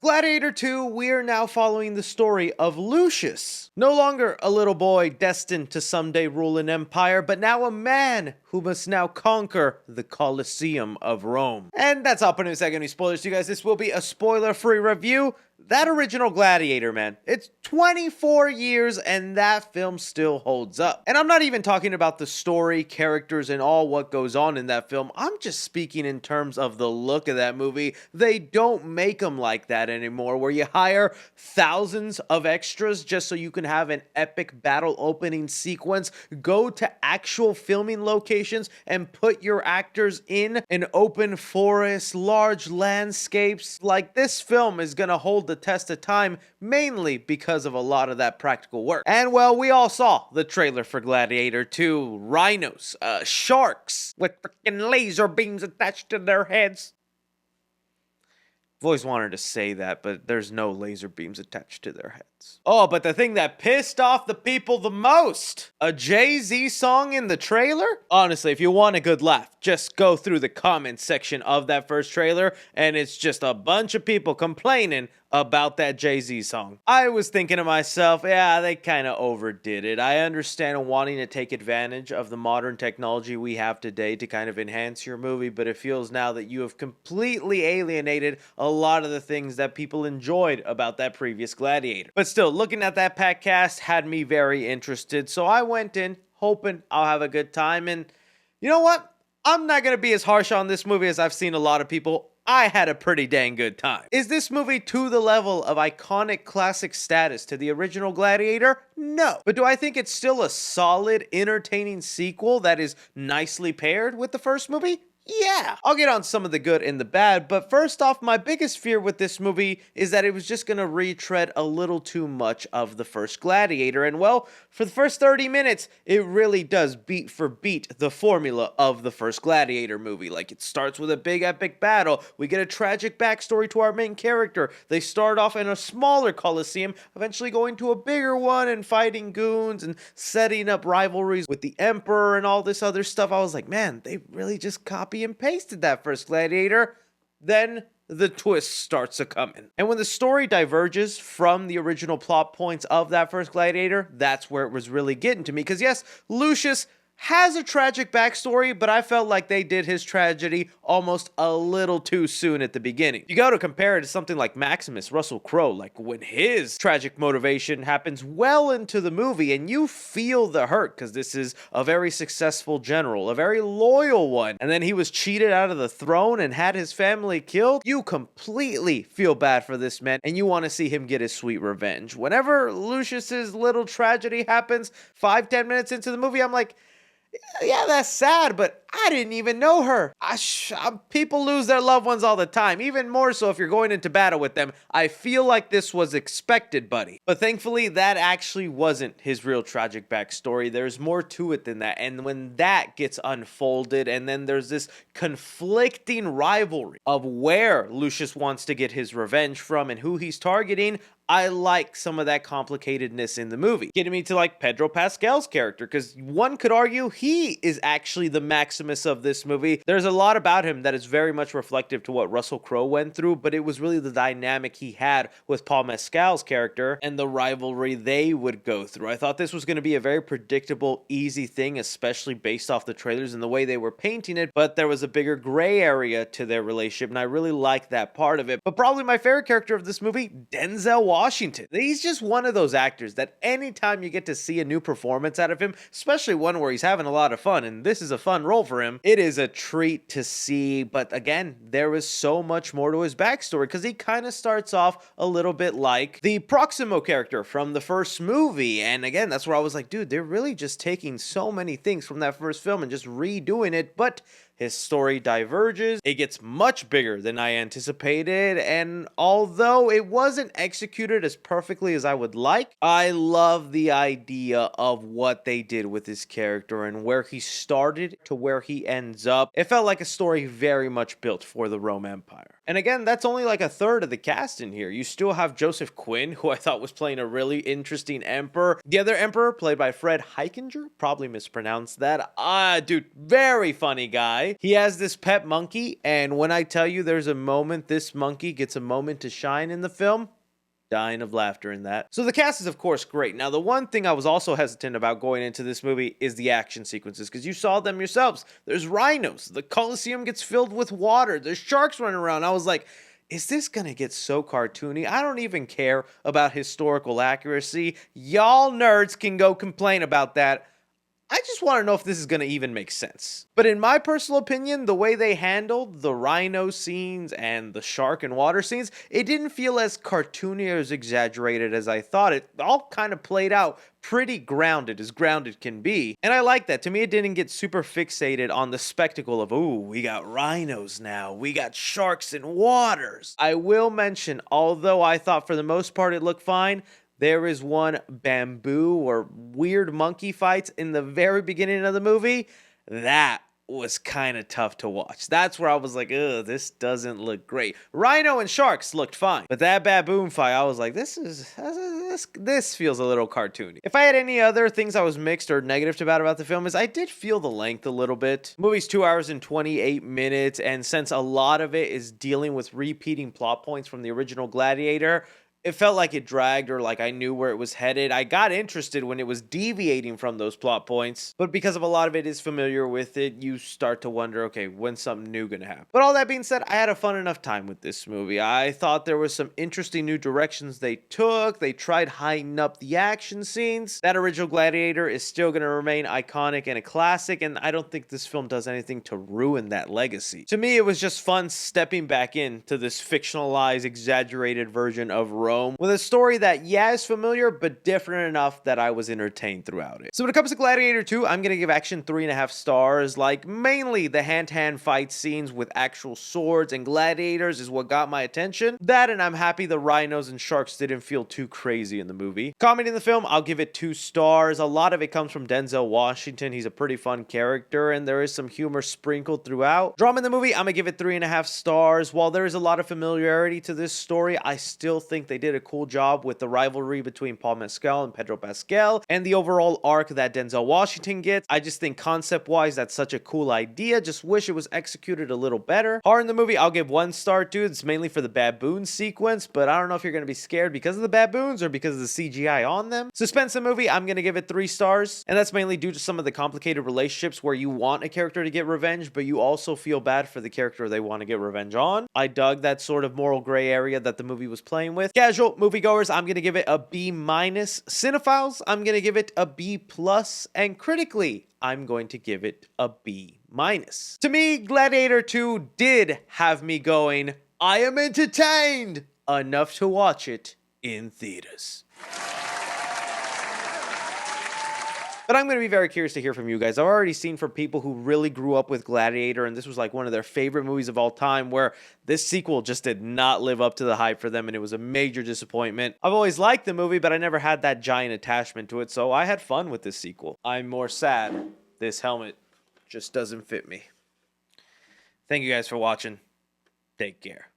Gladiator 2, we are now following the story of Lucius. No longer a little boy destined to someday rule an empire, but now a man who must now conquer the Colosseum of Rome. And that's all. Putting aside any spoilers to you guys, this will be a spoiler-free review. That original Gladiator, man, it's 24 years and that film still holds up. And I'm not even talking about the story, characters, and all what goes on in that film. I'm just speaking in terms of the look of that movie. They don't make them like that anymore, where you hire thousands of extras just so you can have an epic battle opening sequence, go to actual filming locations, and put your actors in an open forest, large landscapes. Like, this film is gonna hold the test of time, mainly because of a lot of that practical work. And well, we all saw the trailer for Gladiator 2. Rhinos, sharks with freaking laser beams attached to their heads. I've always wanted to say that, but there's no laser beams attached to their heads. Oh, but the thing that pissed off the people the most, a Jay-Z song in the trailer? Honestly, if you want a good laugh, just go through the comments section of that first trailer, and it's just a bunch of people complaining about that Jay-Z song. I was thinking to myself, yeah, they kind of overdid it. I understand wanting to take advantage of the modern technology we have today to kind of enhance your movie, but it feels now that you have completely alienated a lot of the things that people enjoyed about that previous Gladiator. But still, looking at that pack cast had me very interested, so I went in hoping I'll have a good time, and you know what? I'm not going to be as harsh on this movie as I've seen a lot of people. I had a pretty dang good time. Is this movie to the level of iconic classic status to the original Gladiator? No. But do I think it's still a solid, entertaining sequel that is nicely paired with the first movie? Yeah, I'll get on some of the good and the bad, but first off, my biggest fear with this movie is that it was just gonna retread a little too much of the first Gladiator, and well, for the first 30 minutes, it really does beat for beat the formula of the first Gladiator movie. Like, it starts with a big epic battle, we get a tragic backstory to our main character, they start off in a smaller Colosseum, eventually going to a bigger one and fighting goons and setting up rivalries with the Emperor and all this other stuff. I was like, man, they really just copy and pasted that first Gladiator. Then the twist starts a-coming. And when the story diverges from the original plot points of that first Gladiator, that's where it was really getting to me. Because yes, Lucius has a tragic backstory, but I felt like they did his tragedy almost a little too soon at the beginning. You gotta compare it to something like Maximus, Russell Crowe, like when his tragic motivation happens well into the movie and you feel the hurt because this is a very successful general, a very loyal one, and then he was cheated out of the throne and had his family killed. You completely feel bad for this man and you want to see him get his sweet revenge. Whenever Lucius's little tragedy happens, 5-10 minutes into the movie, I'm like, yeah, that's sad, but I didn't even know her. People lose their loved ones all the time, even more so if you're going into battle with them. I feel like this was expected, buddy. But thankfully, that actually wasn't his real tragic backstory. There's more to it than that. And when that gets unfolded, and then there's this conflicting rivalry of where Lucius wants to get his revenge from and who he's targeting, I like some of that complicatedness in the movie. Getting me to like Pedro Pascal's character, because one could argue he is actually the Maximus of this movie. There's a lot about him that is very much reflective to what Russell Crowe went through, but it was really the dynamic he had with Paul Mescal's character and the rivalry they would go through. I thought this was going to be a very predictable, easy thing, especially based off the trailers and the way they were painting it, but there was a bigger gray area to their relationship, and I really liked that part of it. But probably my favorite character of this movie, Denzel Washington. He's just one of those actors that anytime you get to see a new performance out of him, especially one where he's having a lot of fun, and this is a fun role for him, it is a treat to see. But again, there is so much more to his backstory, because he kind of starts off a little bit like the Proximo character from the first movie. And again, that's where I was like, dude, they're really just taking so many things from that first film and just redoing it. But his story diverges, it gets much bigger than I anticipated, and although it wasn't executed as perfectly as I would like, I love the idea of what they did with his character and where he started to where he ends up. It felt like a story very much built for the Rome Empire. And again, that's only like a third of the cast in here. You still have Joseph Quinn, who I thought was playing a really interesting emperor. The other emperor, played by Fred Heikinger, probably mispronounced that. Dude, very funny guy. guy. He has this pet monkey, and when I tell you there's a moment this monkey gets a moment to shine in the film, dying of laughter in that. So the cast is of course great. Now the one thing I was also hesitant about going into this movie is the action sequences, because you saw them yourselves. There's rhinos, the Colosseum gets filled with water, there's sharks running around. I was like, is this gonna get so cartoony? I don't even care about historical accuracy. Y'all nerds can go complain about that. I just want to know if this is going to even make sense. But in my personal opinion, the way they handled the rhino scenes and the shark and water scenes, it didn't feel as cartoony or as exaggerated as I thought. It all kind of played out pretty grounded, as grounded can be. And I like that. To me, it didn't get super fixated on the spectacle of, ooh, we got rhinos now, we got sharks and waters. I will mention, although I thought for the most part it looked fine, there is one bamboo or weird monkey fights in the very beginning of the movie. That was kind of tough to watch. That's where I was like, ugh, this doesn't look great. Rhino and sharks looked fine. But that baboon fight, I was like, this feels a little cartoony. If I had any other things I was mixed or negative about the film is I did feel the length a little bit. The movie's 2 hours and 28 minutes. And since a lot of it is dealing with repeating plot points from the original Gladiator, it felt like it dragged, or like I knew where it was headed. I got interested when it was deviating from those plot points, but because of a lot of it is familiar with it, you start to wonder, okay, when's something new gonna happen? But all that being said, I had a fun enough time with this movie. I thought there was some interesting new directions they took. They tried heightening up the action scenes. That original Gladiator is still gonna remain iconic and a classic, and I don't think this film does anything to ruin that legacy. To me, it was just fun stepping back into this fictionalized, exaggerated version of Rome with a story that, yeah, is familiar, but different enough that I was entertained throughout it. So when it comes to Gladiator 2, I'm going to give action 3.5 stars. Like, mainly the hand-to-hand fight scenes with actual swords and gladiators is what got my attention. That, and I'm happy the rhinos and sharks didn't feel too crazy in the movie. Comedy in the film, I'll give it 2 stars. A lot of it comes from Denzel Washington. He's a pretty fun character, and there is some humor sprinkled throughout. Drama in the movie, I'm going to give it 3.5 stars. While there is a lot of familiarity to this story, I still think they did a cool job with the rivalry between Paul Mescal and Pedro Pascal and the overall arc that Denzel Washington gets. I just think concept-wise, that's such a cool idea. Just wish it was executed a little better. Horror in the movie, I'll give 1 star, dude. It's mainly for the baboon sequence, but I don't know if you're going to be scared because of the baboons or because of the CGI on them. Suspense in the movie, I'm going to give it 3 stars, and that's mainly due to some of the complicated relationships where you want a character to get revenge, but you also feel bad for the character they want to get revenge on. I dug that sort of moral gray area that the movie was playing with. Casual moviegoers, I'm going to give it a B-. Cinephiles, I'm going to give it a B+. And critically, I'm going to give it a B-. To me, Gladiator 2 did have me going, I am entertained enough to watch it in theaters. But I'm going to be very curious to hear from you guys. I've already seen from people who really grew up with Gladiator, and this was like one of their favorite movies of all time, where this sequel just did not live up to the hype for them, and it was a major disappointment. I've always liked the movie, but I never had that giant attachment to it, so I had fun with this sequel. I'm more sad this helmet just doesn't fit me. Thank you guys for watching. Take care.